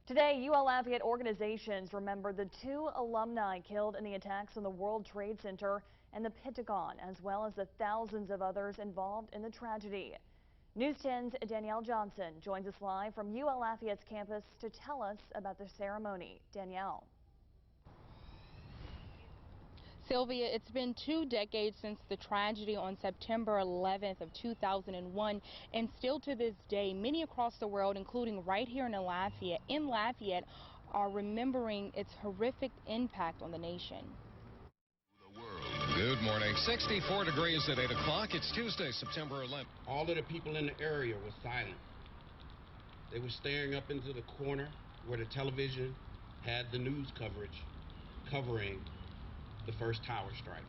Today, UL Lafayette organizations remember the 2 alumni killed in the attacks on the World Trade Center and the Pentagon, as well as the thousands of others involved in the tragedy. News 10's Danielle Johnson joins us live from UL Lafayette's campus to tell us about the ceremony. Danielle. Sylvia, it's been 2 decades since the tragedy on September 11th of 2001, and still to this day, many across the world, including right here in Lafayette, are remembering its horrific impact on the nation. Good morning. 64 degrees at 8 o'clock. It's Tuesday, September 11th. All of the people in the area were silent. They were staring up into the corner where the television had the news coverage covering the first tower strike.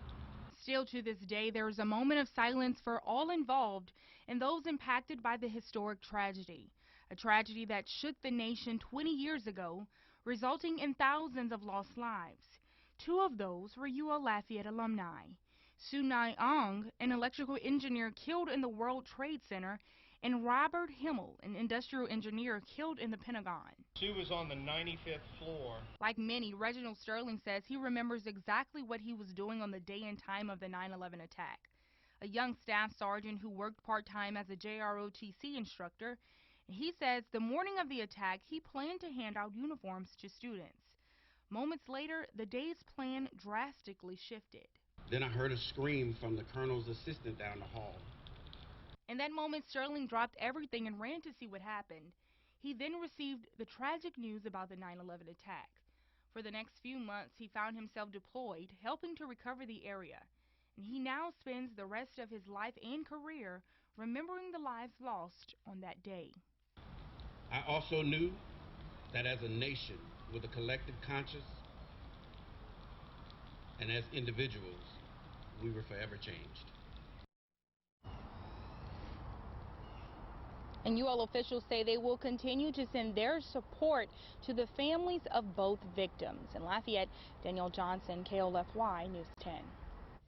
Still to this day, there is a moment of silence for all involved and those impacted by the historic tragedy. A tragedy that shook the nation 20 years ago, resulting in thousands of lost lives. 2 of those were UL Lafayette alumni. Sunai Ong, an electrical engineer killed in the World Trade Center, and Robert Himmel, an industrial engineer killed in the Pentagon. She was on the 95th floor. Like many, Reginald Sterling says he remembers exactly what he was doing on the day and time of the 9/11 attack. A young staff sergeant who worked part-time as a JROTC instructor, he says the morning of the attack he planned to hand out uniforms to students. Moments later, the day's plan drastically shifted. Then I heard a scream from the colonel's assistant down the hall. In that moment, Sterling dropped everything and ran to see what happened. He then received the tragic news about the 9/11 attack. For the next few months, he found himself deployed, helping to recover the area. And he now spends the rest of his life and career remembering the lives lost on that day. I also knew that as a nation with a collective conscience and as individuals, we were forever changed. And UL officials say they will continue to send their support to the families of both victims. In Lafayette, Danielle Johnson, KLFY News 10.